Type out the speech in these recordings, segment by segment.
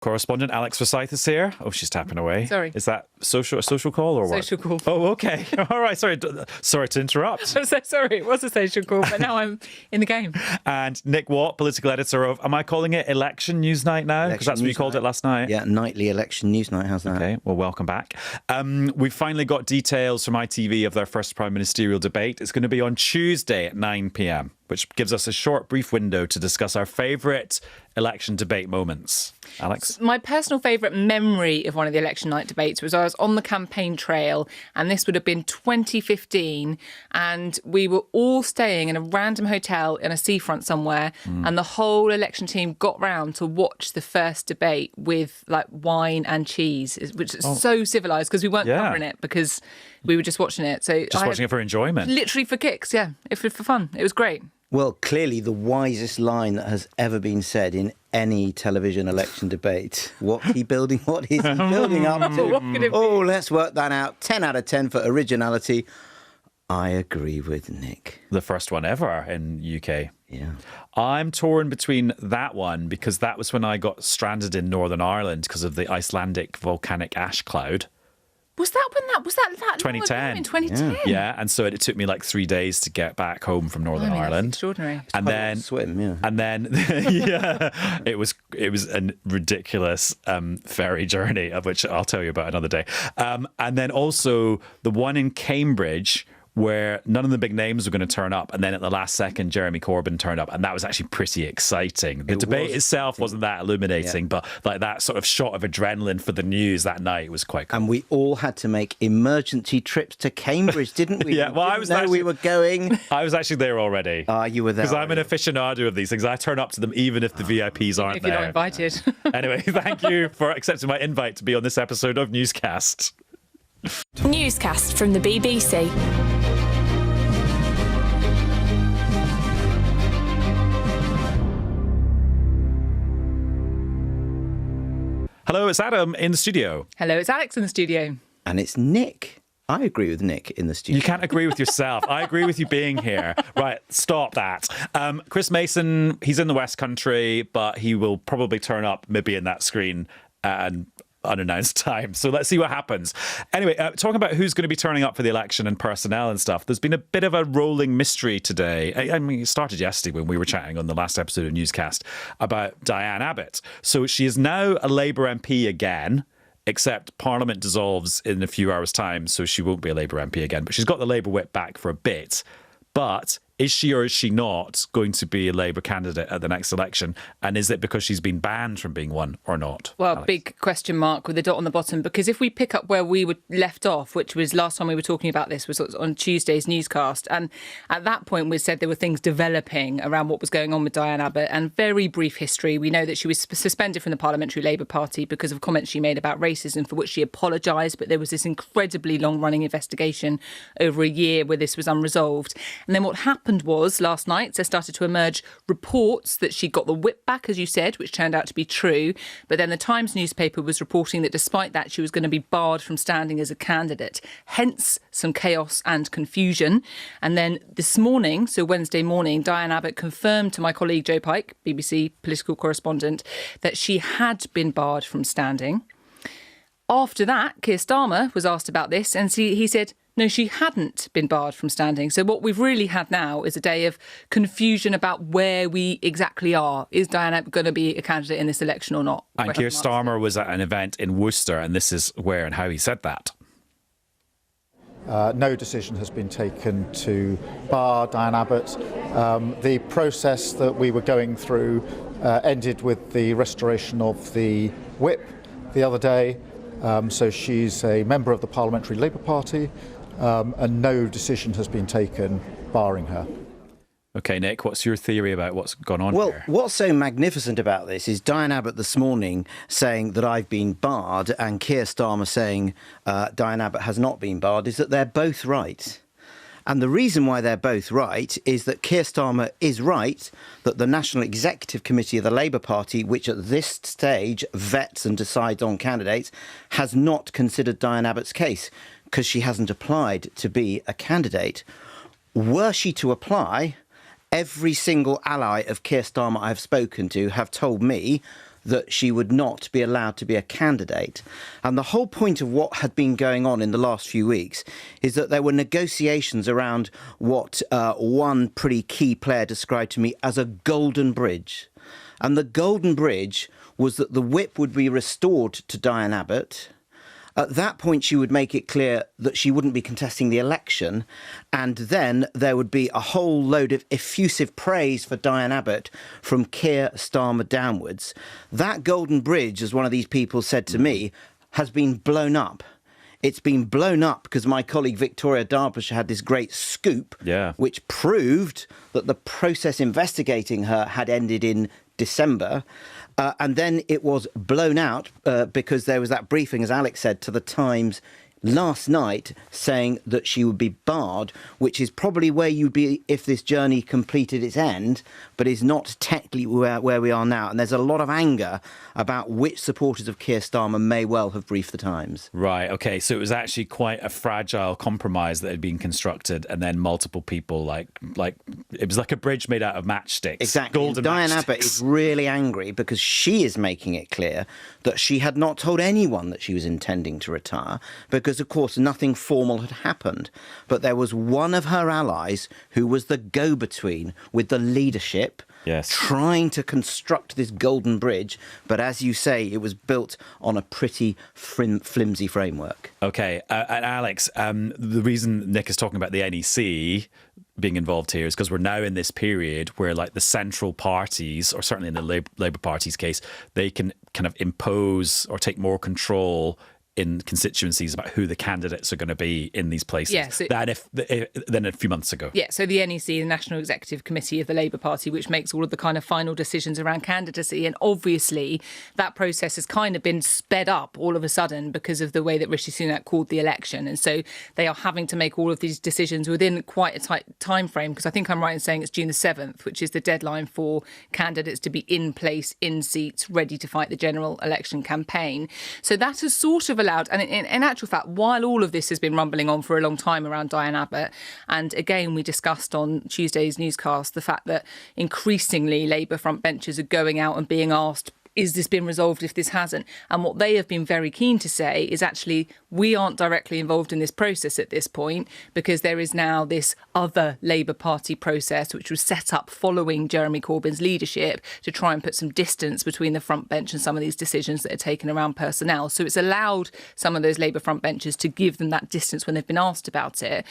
Correspondent Alex Forsyth is here. Oh, she's tapping away. Sorry. Is that a social call or what? Social call. Oh, okay. All right. Sorry to interrupt. I'm so sorry. It was a social call, but now I'm in the game. And Nick Watt, political editor of, am I calling it Election Newsnight now? Because that's what you called it last night. Yeah, nightly Election Newsnight. How's that? Okay, well, welcome back. We've finally got details from ITV of their first prime ministerial debate. It's going to be on Tuesday at 9 p.m, which gives us a short, brief window to discuss our favourite election debate moments. Alex? My personal favourite memory of one of the election night debates was I was on the campaign trail, and this would have been 2015, and we were all staying in a random hotel in a seafront somewhere, and the whole election team got round to watch the first debate with like wine and cheese, which is so civilised because we weren't covering it because we were just watching it. So Just watching it for enjoyment. Literally for kicks, yeah, for fun. It was great. Well, clearly the wisest line that has ever been said in any television election debate. What is he building up to? Oh, let's work that out. 10 out of 10 for originality. I agree with Nick. The first one ever in UK. Yeah. I'm torn between that one because that was when I got stranded in Northern Ireland because of the Icelandic volcanic ash cloud. Was that 2010? In 2010? Yeah, and so it took me like 3 days to get back home from Northern Ireland. That's extraordinary. And then swim, yeah. And then yeah, it was a ridiculous ferry journey, of which I'll tell you about another day. And then also the one in Cambridge, where none of the big names were going to turn up, and then at the last second Jeremy Corbyn turned up, and that was actually pretty exciting. The debate itself wasn't that illuminating, but like that sort of shot of adrenaline for the news that night was quite cool. And we all had to make emergency trips to Cambridge, didn't we? Yeah, well, we were going. I was actually there already. You were there because I'm an aficionado of these things. I turn up to them even if the VIPs aren't there. If you're not invited. Anyway, thank you for accepting my invite to be on this episode of Newscast. Newscast from the BBC. Hello, it's Adam in the studio. Hello, it's Alex in the studio. And it's Nick. I agree with Nick in the studio. You can't agree with yourself. I agree with you being here. Right, stop that. Chris Mason, he's in the West Country, but he will probably turn up maybe in that screen and unannounced time. So let's see what happens. Anyway, talking about who's going to be turning up for the election and personnel and stuff, there's been a bit of a rolling mystery today. I mean, it started yesterday when we were chatting on the last episode of Newscast about Diane Abbott. So she is now a Labour MP again, except Parliament dissolves in a few hours' time, so she won't be a Labour MP again. But she's got the Labour whip back for a bit. But is she or is she not going to be a Labour candidate at the next election? And is it because she's been banned from being one or not? Well, Alex? Big question mark with a dot on the bottom, because if we pick up where we were left off, which was last time we were talking about this, was on Tuesday's newscast. And at that point, we said there were things developing around what was going on with Diane Abbott. And very brief history. We know that she was suspended from the Parliamentary Labour Party because of comments she made about racism, for which she apologised. But there was this incredibly long-running investigation over a year where this was unresolved. And then what happened was last night there started to emerge reports that she got the whip back, as you said, which turned out to be true. But then the Times newspaper was reporting that despite that, she was going to be barred from standing as a candidate. Hence some chaos and confusion. And then this morning, so Wednesday morning, Diane Abbott confirmed to my colleague Joe Pike, BBC political correspondent, that she had been barred from standing. After that, Keir Starmer was asked about this, and he said, no, she hadn't been barred from standing. So what we've really had now is a day of confusion about where we exactly are. Is Diane Abbott going to be a candidate in this election or not? And Keir Starmer was at an event in Worcester, and this is where and how he said that. No decision has been taken to bar Diane Abbott. The process that we were going through ended with the restoration of the whip the other day. So she's a member of the Parliamentary Labour Party, and no decision has been taken barring her. OK, Nick, what's your theory about what's gone on Well, here? what's so magnificent about this is Diane Abbott this morning saying that I've been barred and Keir Starmer saying Diane Abbott has not been barred, is that they're both right. And the reason why they're both right is that Keir Starmer is right that the National Executive Committee of the Labour Party, which at this stage vets and decides on candidates, has not considered Diane Abbott's case because she hasn't applied to be a candidate. Were she to apply, every single ally of Keir Starmer I've spoken to have told me that she would not be allowed to be a candidate. And the whole point of what had been going on in the last few weeks is that there were negotiations around what one pretty key player described to me as a golden bridge. And the golden bridge was that the whip would be restored to Diane Abbott. At that point, she would make it clear that she wouldn't be contesting the election. And then there would be a whole load of effusive praise for Diane Abbott from Keir Starmer downwards. That golden bridge, as one of these people said to me, has been blown up. It's been blown up because my colleague Victoria Derbyshire had this great scoop, which proved that the process investigating her had ended in December. And then it was blown out because there was that briefing, as Alex said, to the Times last night saying that she would be barred, which is probably where you'd be if this journey completed its end, but is not technically where we are now. And there's a lot of anger about which supporters of Keir Starmer may well have briefed the Times. Right, OK, so it was actually quite a fragile compromise that had been constructed, and then multiple people, like it was like a bridge made out of matchsticks. Exactly. Golden Diane matchsticks. Abbott is really angry because she is making it clear that she had not told anyone that she was intending to retire, because, of course, nothing formal had happened. But there was one of her allies who was the go-between with the leadership, trying to construct this golden bridge. But as you say, it was built on a pretty flimsy framework. OK, and Alex, the reason Nick is talking about the NEC being involved here is because we're now in this period where, like, the central parties, or certainly in the Labour Party's case, they can kind of impose or take more control in constituencies about who the candidates are going to be in these places than a few months ago. Yeah, so the NEC, the National Executive Committee of the Labour Party, which makes all of the kind of final decisions around candidacy. And obviously that process has kind of been sped up all of a sudden because of the way that Rishi Sunak called the election. And so they are having to make all of these decisions within quite a tight time frame, because I think I'm right in saying it's June the 7th, which is the deadline for candidates to be in place, in seats, ready to fight the general election campaign. So that has sort of allowed, and in actual fact, while all of this has been rumbling on for a long time around Diane Abbott, and again, we discussed on Tuesday's newscast the fact that increasingly Labour front benches are going out and being asked, is this been resolved if this hasn't? And what they have been very keen to say is actually, we aren't directly involved in this process at this point, because there is now this other Labour Party process which was set up following Jeremy Corbyn's leadership to try and put some distance between the front bench and some of these decisions that are taken around personnel. So it's allowed some of those Labour front benches to give them that distance when they've been asked about it.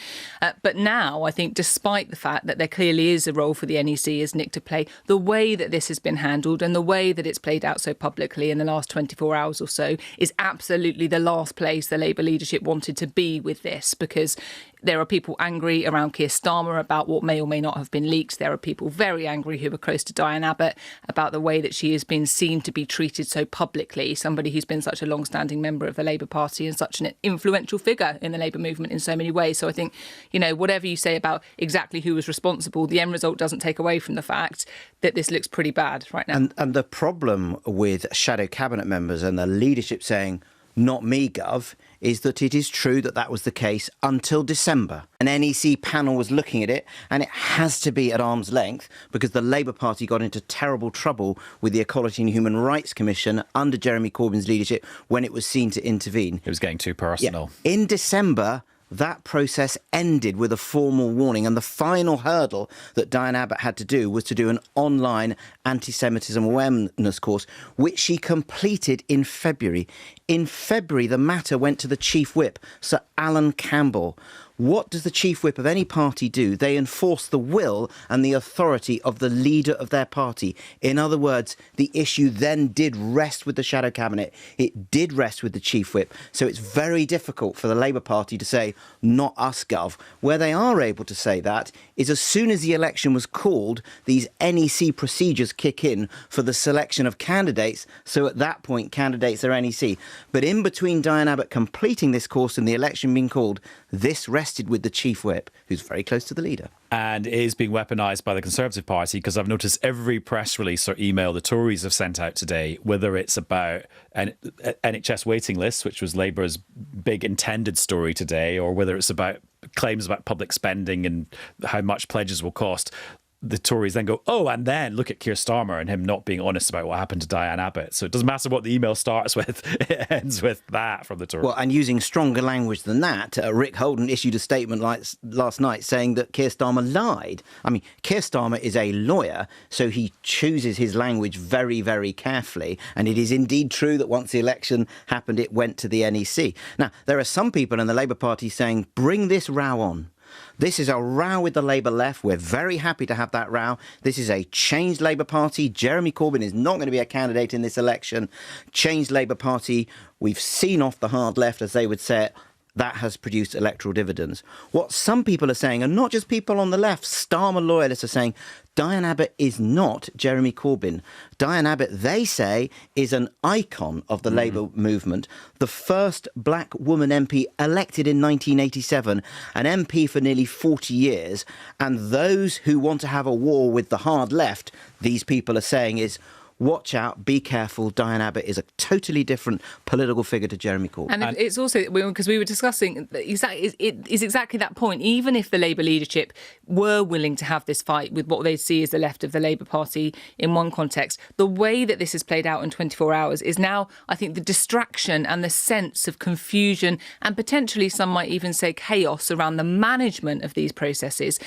But now, I think, despite the fact that there clearly is a role for the NEC as Nick to play, the way that this has been handled and the way that it's played out so publicly in the last 24 hours or so is absolutely the last place the Labour leadership wanted to be with this, because there are people angry around Keir Starmer about what may or may not have been leaked. There are people very angry who are close to Diane Abbott about the way that she has been seen to be treated so publicly, somebody who's been such a long-standing member of the Labour Party and such an influential figure in the Labour movement in so many ways. So I think, whatever you say about exactly who was responsible, the end result doesn't take away from the fact that this looks pretty bad right now. And the problem with shadow cabinet members and the leadership saying, not me, Gov, is that it is true that that was the case until December. An NEC panel was looking at it, and it has to be at arm's length because the Labour Party got into terrible trouble with the Equality and Human Rights Commission under Jeremy Corbyn's leadership when it was seen to intervene. It was getting too personal. Yeah. In December, that process ended with a formal warning, and the final hurdle that Diane Abbott had to do was to do an online anti-Semitism awareness course, which she completed in February. In February, the matter went to the Chief Whip, Sir Alan Campbell. What does the Chief Whip of any party do? They enforce the will and the authority of the leader of their party. In other words, the issue then did rest with the shadow cabinet. It did rest with the Chief Whip. So it's very difficult for the Labour Party to say, not us, Gov. Where they are able to say that is as soon as the election was called, these NEC procedures kick in for the selection of candidates. So at that point, candidates are NEC. But in between Diane Abbott completing this course and the election being called, this rested with the Chief Whip, who's very close to the leader. And it is being weaponised by the Conservative Party, because I've noticed every press release or email the Tories have sent out today, whether it's about an NHS waiting lists, which was Labour's big intended story today, or whether it's about claims about public spending and how much pledges will cost. the Tories then go, oh, and then look at Keir Starmer and him not being honest about what happened to Diane Abbott. So it doesn't matter what the email starts with, it ends with that from the Tories. Well, and using stronger language than that, Rick Holden issued a statement last night saying that Keir Starmer lied. I mean, Keir Starmer is a lawyer, so he chooses his language very, very carefully. And it is indeed true that once the election happened, it went to the NEC. Now, there are some people in the Labour Party saying, bring this row on. This is a row with the Labour left. We're very happy to have that row. This is a changed Labour Party. Jeremy Corbyn is not going to be a candidate in this election. Changed Labour Party. We've seen off the hard left, as they would say it. That has produced electoral dividends. What some people are saying, and not just people on the left, Starmer loyalists are saying, Diane Abbott is not Jeremy Corbyn. Diane Abbott, they say, is an icon of the Labour movement, the first black woman MP elected in 1987, an MP for nearly 40 years. And those who want to have a war with the hard left, these people are saying is, watch out, be careful. Diane Abbott is a totally different political figure to Jeremy Corbyn. And it's also, because we were discussing, it is exactly that point. Even if the Labour leadership were willing to have this fight with what they see as the left of the Labour Party in one context, the way that this has played out in 24 hours is now, I think, the distraction and the sense of confusion and potentially some might even say chaos around the management of these processes.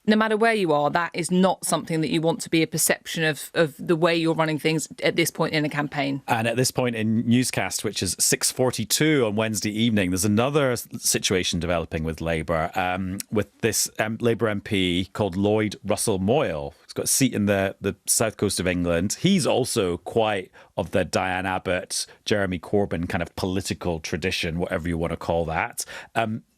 No matter where you are, that is not something that you want to be a perception of the way you're running things at this point in a campaign. And at this point in Newscast, which is 6:42 on Wednesday evening, there's another situation developing with Labour, with this Labour MP called Lloyd Russell Moyle. He's got a seat in the south coast of England. He's also quite of the Diane Abbott, Jeremy Corbyn kind of political tradition, whatever you want to call that.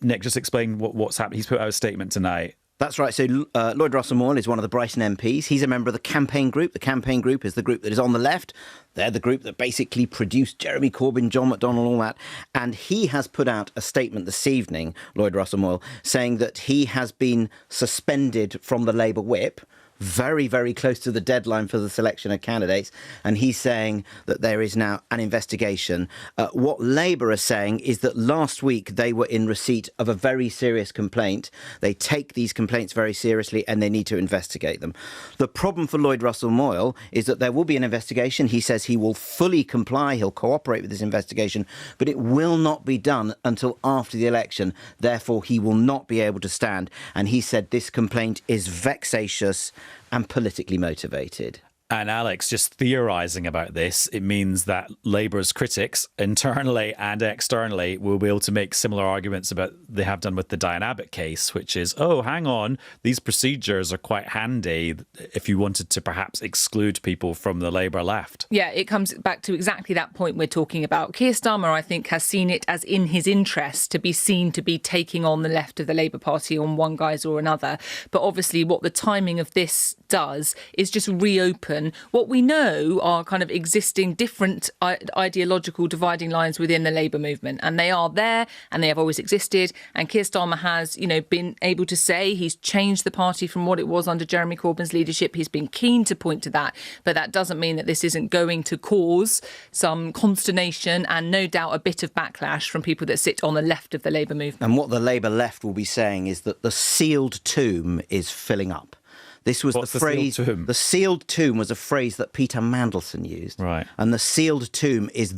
Nick, just explain what's happening. He's put out a statement tonight. That's right. So Lloyd Russell Moyle is one of the Brighton MPs. He's a member of the campaign group. The campaign group is the group that is on the left. They're the group that basically produced Jeremy Corbyn, John McDonnell, all that. And he has put out a statement this evening, Lloyd Russell Moyle, saying that he has been suspended from the Labour whip, very, very close to the deadline for the selection of candidates. And he's saying that there is now an investigation. What Labour are saying is that last week they were in receipt of a very serious complaint. They take these complaints very seriously and they need to investigate them. The problem for Lloyd Russell Moyle is that there will be an investigation. He says he will fully comply. He'll cooperate with this investigation, but it will not be done until after the election. Therefore, he will not be able to stand. And he said this complaint is vexatious and politically motivated. And Alex, just theorising about this, it means that Labour's critics, internally and externally, will be able to make similar arguments about they have done with the Diane Abbott case, which is, oh, hang on, these procedures are quite handy if you wanted to perhaps exclude people from the Labour left. Yeah, it comes back to exactly that point we're talking about. Keir Starmer, I think, has seen it as in his interest to be seen to be taking on the left of the Labour Party on one guise or another. But obviously what the timing of this does is just reopen what we know are kind of existing different ideological dividing lines within the Labour movement. And they are there and they have always existed. And Keir Starmer has, been able to say he's changed the party from what it was under Jeremy Corbyn's leadership. He's been keen to point to that. But that doesn't mean that this isn't going to cause some consternation and no doubt a bit of backlash from people that sit on the left of the Labour movement. And what the Labour left will be saying is that the sealed tomb is filling up. This was What's the phrase. The sealed tomb was a phrase that Peter Mandelson used. Right. And the sealed tomb is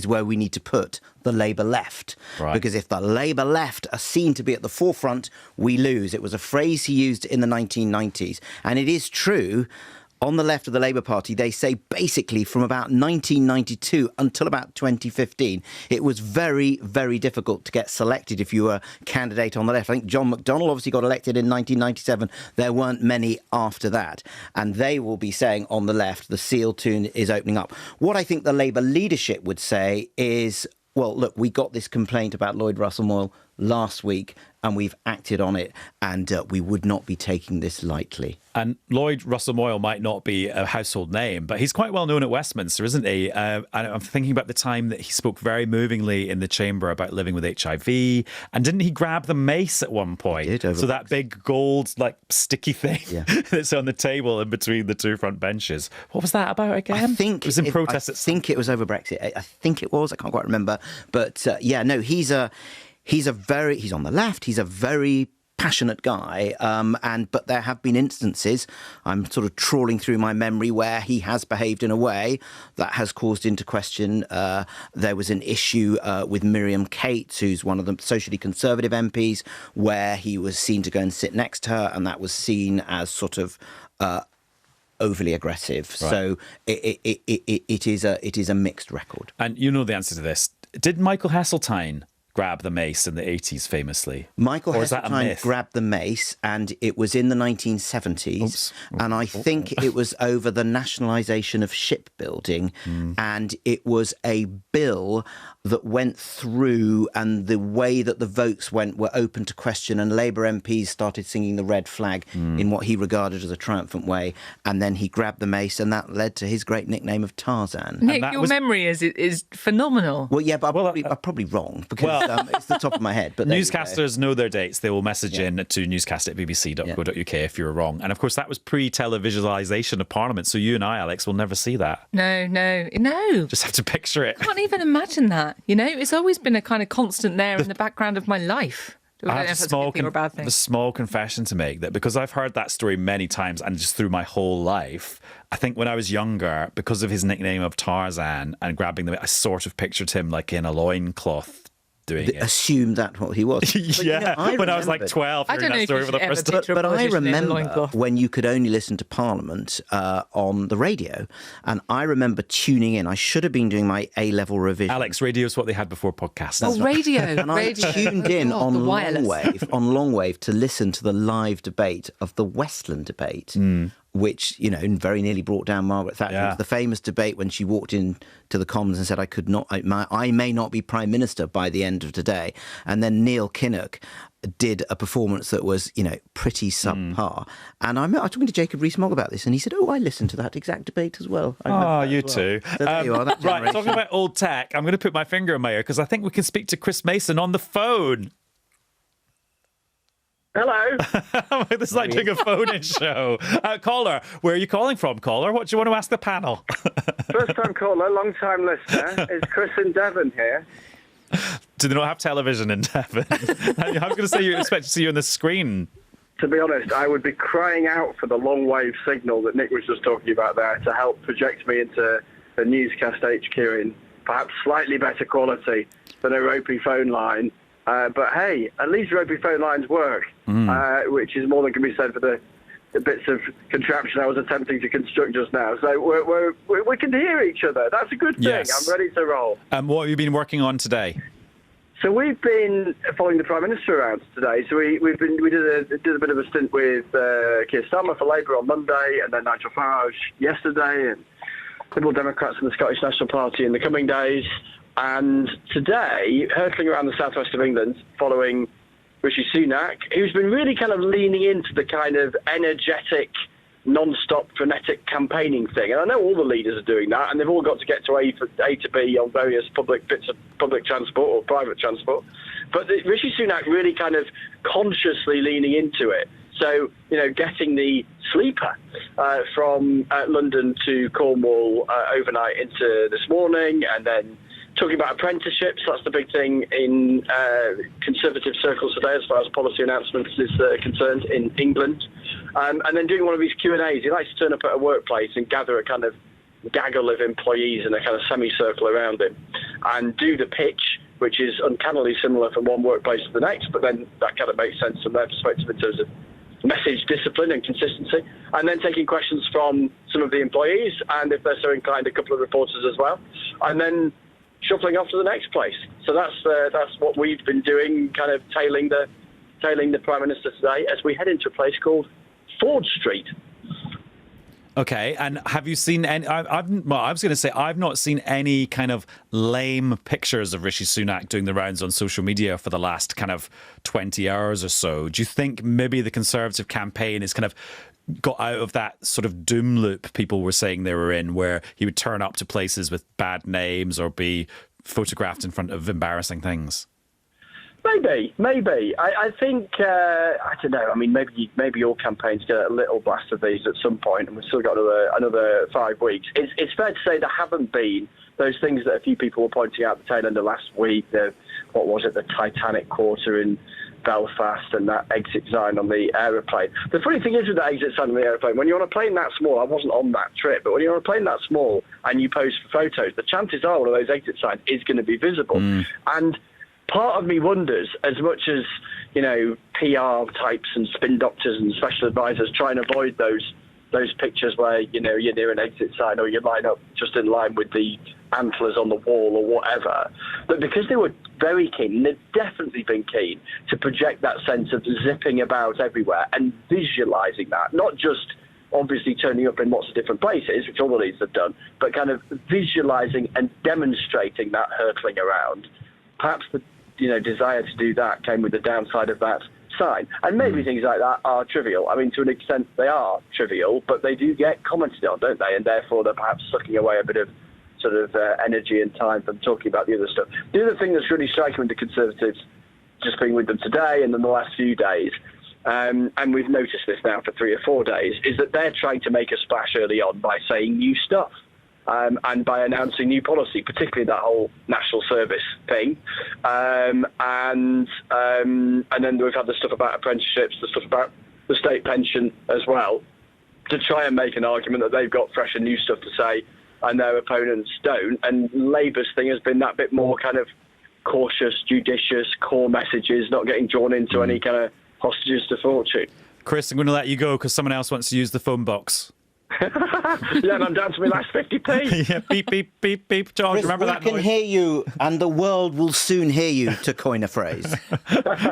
where we need to put the Labour left. Right. Because if the Labour left are seen to be at the forefront, we lose. It was a phrase he used in the 1990s. And it is true. On the left of the Labour Party, they say basically from about 1992 until about 2015, it was very, very difficult to get selected if you were a candidate on the left. I think John McDonnell obviously got elected in 1997. There weren't many after that. And they will be saying on the left, the sealed tomb is opening up. What I think the Labour leadership would say is, well, look, we got this complaint about Lloyd Russell Moyle last week and we've acted on it and we would not be taking this lightly. And Lloyd Russell Moyle might not be a household name, but he's quite well known at Westminster, isn't he? And I'm thinking about the time that he spoke very movingly in the chamber about living with HIV. And didn't he grab the mace at one point? He did, so that big gold, sticky thing that's on the table in between the two front benches. What was that about again? I think it was in protest. I think it was over Brexit. I think it was. I can't quite remember. But he's on the left. He's a very passionate guy, but there have been instances, I'm sort of trawling through my memory, where he has behaved in a way that has caused into question. There was an issue with Miriam Cates, who's one of the socially conservative MPs, where he was seen to go and sit next to her, and that was seen as sort of overly aggressive. Right. So it is a mixed record. And you know the answer to this. Did Michael Heseltine grab the mace in the 80s famously? Michael Heseltine grabbed the mace, and it was in the 1970s. Oops. And I think it was over the nationalisation of shipbuilding. And it was a bill that went through, and the way that the votes went were open to question, and Labour MPs started singing the red flag in what he regarded as a triumphant way. And then he grabbed the mace, and that led to his great nickname of Tarzan. Nick, your memory is phenomenal. Well, yeah, but I'm probably wrong, because it's the top of my head. But newscasters know their dates. They will message in to newscast@bbc.co.uk if you're wrong. And of course, that was pre-televisualisation of Parliament. So you and I, Alex, will never see that. No. Just have to picture it. I can't even imagine that. You know, it's always been a kind of constant there in the background of my life. I have a small confession to make, that because I've heard that story many times and just through my whole life, I think when I was younger, because of his nickname of Tarzan and grabbing them, I sort of pictured him like in a loincloth doing it. Assumed that what he was. Yeah, when I was like 12, hearing that story for the first time. But I remember when you could only listen to Parliament on the radio, and I remember tuning in. I should have been doing my A-level revision. Alex, radio's what they had before podcasts. Radio. And I tuned in on Longwave to listen to the live debate of the Westland debate. Which, very nearly brought down Margaret Thatcher. Yeah. It was the famous debate when she walked into the Commons and said, I may not be Prime Minister by the end of today. And then Neil Kinnock did a performance that was, pretty subpar. And I was talking to Jacob Rees-Mogg about this, and he said, I listened to that exact debate as well. You too. So there you are, right, talking about old tech, I'm going to put my finger in my ear, because I think we can speak to Chris Mason on the phone. Hello. This is like doing a phone-in show. Caller, where are you calling from, caller? What do you want to ask the panel? First-time caller, long-time listener. It's Chris in Devon here. Do they not have television in Devon? I was going to say you expect to see you on the screen. To be honest, I would be crying out for the long-wave signal that Nick was just talking about there to help project me into the Newscast HQ in perhaps slightly better quality than a ropey phone line. But hey, at least ropey phone lines work, which is more than can be said for the bits of contraption I was attempting to construct just now. So we can hear each other. That's a good thing. Yes. I'm ready to roll. What have you been working on today? So we've been following the Prime Minister around today. So we did a bit of a stint with Keir Starmer for Labour on Monday, and then Nigel Farage yesterday, and Liberal Democrats and the Scottish National Party in the coming days. And today, hurtling around the southwest of England, following Rishi Sunak, who's been really kind of leaning into the kind of energetic, non-stop, frenetic campaigning thing. And I know all the leaders are doing that, and they've all got to get to A to B on various bits of public transport or private transport. But Rishi Sunak really kind of consciously leaning into it. So, getting the sleeper from London to Cornwall overnight into this morning, and then talking about apprenticeships. That's the big thing in Conservative circles today as far as policy announcements is concerned in England. And then doing one of these Q&As. He likes to turn up at a workplace and gather a kind of gaggle of employees in a kind of semicircle around him and do the pitch, which is uncannily similar from one workplace to the next, but then that kind of makes sense from their perspective in terms of message discipline and consistency, and then taking questions from some of the employees, and if they're so inclined, a couple of reporters as well, and then shuffling off to the next place. So that's what we've been doing, kind of tailing the Prime Minister today as we head into a place called Ford Street. Okay, and have you seen any? I was going to say I've not seen any kind of lame pictures of Rishi Sunak doing the rounds on social media for the last kind of 20 hours or so. Do you think maybe the Conservative campaign is kind of got out of that sort of doom loop people were saying they were in, where he would turn up to places with bad names or be photographed in front of embarrassing things? Maybe. I think, I don't know, I mean, maybe all campaigns get a little blast of these at some point, and we've still got another 5 weeks. It's fair to say there haven't been those things that a few people were pointing out at the tail end of last week, the Titanic quarter in Belfast and that exit sign on the aeroplane. The funny thing is with that exit sign on the aeroplane, when you're on a plane that small, I wasn't on that trip, but when you're on a plane that small and you pose for photos, the chances are one of those exit signs is going to be visible. And part of me wonders, as much as, PR types and spin doctors and special advisors try and avoid those pictures where, you're near an exit sign or you line up just in line with the antlers on the wall or whatever. But because they were very keen, they've definitely been keen to project that sense of zipping about everywhere and visualising that, not just obviously turning up in lots of different places, which all the leaders have done, but kind of visualising and demonstrating that hurtling around. Perhaps the desire to do that came with the downside of that sign. And maybe things like that are trivial. I mean, to an extent they are trivial, but they do get commented on, don't they? And therefore they're perhaps sucking away a bit of sort of energy and time from talking about the other stuff. The other thing that's really striking with the Conservatives, just being with them today and then the last few days, and we've noticed this now for 3 or 4 days, is that they're trying to make a splash early on by saying new stuff. And by announcing new policy, particularly that whole national service thing. And then we've had the stuff about apprenticeships, the stuff about the state pension as well, to try and make an argument that they've got fresh and new stuff to say and their opponents don't. And Labour's thing has been that bit more kind of cautious, judicious, core messages, not getting drawn into any kind of hostages to fortune. Chris, I'm going to let you go because someone else wants to use the phone box. Yeah, and I'm down to my last 50p. Yeah, beep, beep, beep, beep. John, Chris, remember that we can noise? hear you, and the world will soon hear you, to coin a phrase.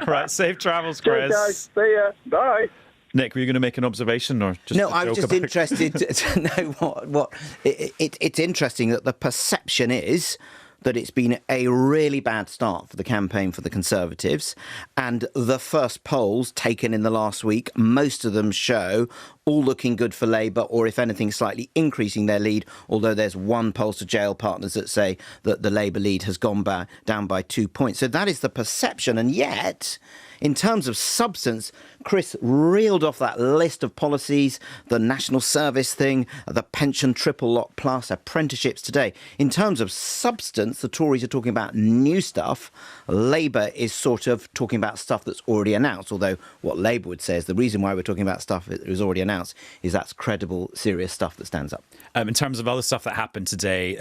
Right, safe travels, Cheers, Chris. guys. See ya. Bye. Nick, were you going to make an observation or just No, a I was joke just about interested to know what it's interesting that the perception is that it's been a really bad start for the campaign for the Conservatives. And the first polls taken in the last week, most of them show all looking good for Labour, or if anything, slightly increasing their lead, although there's one polls to jail partners that say that the Labour lead has gone down by 2 points. So that is the perception. And yet, in terms of substance, Chris reeled off that list of policies, the national service thing, the pension triple lock plus, apprenticeships today. In terms of substance, the Tories are talking about new stuff. Labour is sort of talking about stuff that's already announced, although what Labour would say is the reason why we're talking about stuff that was already announced is that's credible, serious stuff that stands up. In terms of other stuff that happened today,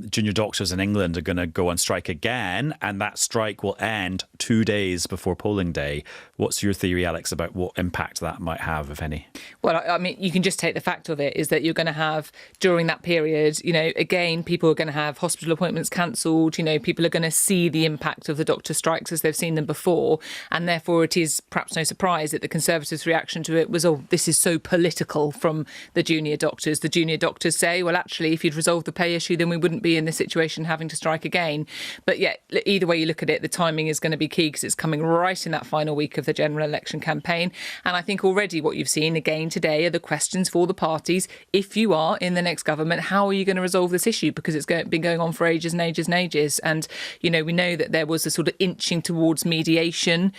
junior doctors in England are going to go on strike again, and that strike will end 2 days before polling day. What's your theory, Alex, about what impact that might have, if any? Well, I mean, you can just take the fact of it is that you're going to have, during that period, again, people are going to have hospital appointments cancelled. People are going to see the impact of the doctor strikes as they've seen them before. And therefore, it is perhaps no surprise that the Conservatives' reaction to it was, oh, this is so political from the junior doctors. The junior doctors say, well, actually, if you'd resolved the pay issue, then we wouldn't be in this situation having to strike again. But yeah, either way you look at it, the timing is going to be key because it's coming right in that final week of the general election campaign. And I think already what you've seen again today are the questions for the parties. If you are in the next government, how are you going to resolve this issue? Because it's been going on for ages and ages and ages. And, we know that there was a sort of inching towards mediation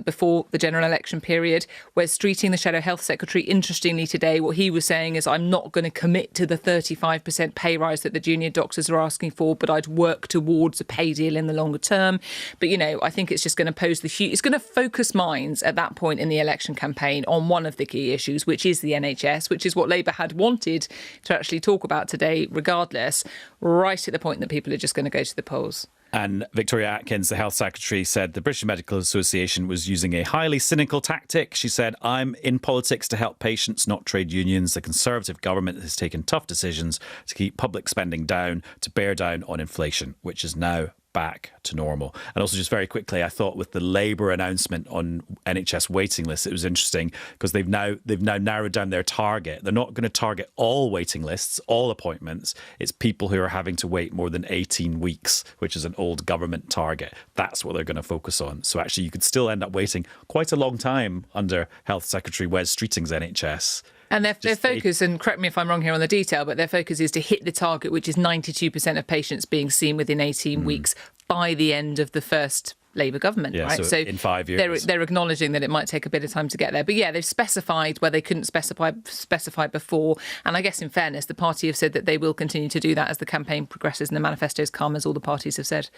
before the general election period, where Streeting, the Shadow Health Secretary, interestingly today, what he was saying is, I'm not going to commit to the 35% pay rise that the junior doctors are asking for, but I'd work towards a pay deal in the longer term. But, I think it's just going to pose it's going to focus minds at that point in the election campaign on one of the key issues, which is the NHS, which is what Labour had wanted to actually talk about today, regardless, right at the point that people are just going to go to the polls. And Victoria Atkins, the Health Secretary, said the British Medical Association was using a highly cynical tactic. She said, I'm in politics to help patients, not trade unions. The Conservative government has taken tough decisions to keep public spending down, to bear down on inflation, which is now back to normal. And also, just very quickly, I thought with the Labour announcement on NHS waiting lists, it was interesting because they've now narrowed down their target. They're not going to target all waiting lists, all appointments. It's people who are having to wait more than 18 weeks, which is an old government target. That's what they're going to focus on. So actually, you could still end up waiting quite a long time under Health Secretary Wes Streeting's NHS. And their focus, and correct me if I'm wrong here on the detail, but their focus is to hit the target, which is 92% of patients being seen within 18 weeks by the end of the first Labour government, right? So in 5 years. They're acknowledging that it might take a bit of time to get there. But yeah, they've specified where they couldn't specify before. And I guess in fairness, the party have said that they will continue to do that as the campaign progresses and the manifestos come, as all the parties have said.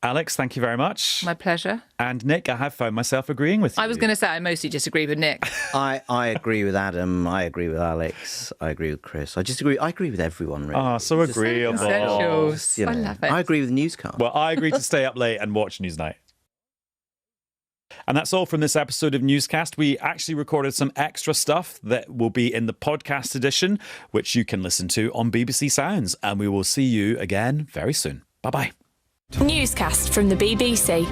Alex, thank you very much. My pleasure. And Nick, I have found myself agreeing with you. I was going to say I mostly disagree with Nick. I agree with Adam. I agree with Alex. I agree with Chris. I agree with everyone, really. Oh, so agreeable. Consensual. You know, I love it. I agree with Newscast. Well, I agree to stay up late and watch Newsnight. And that's all from this episode of Newscast. We actually recorded some extra stuff that will be in the podcast edition, which you can listen to on BBC Sounds. And we will see you again very soon. Bye-bye. Newscast from the BBC.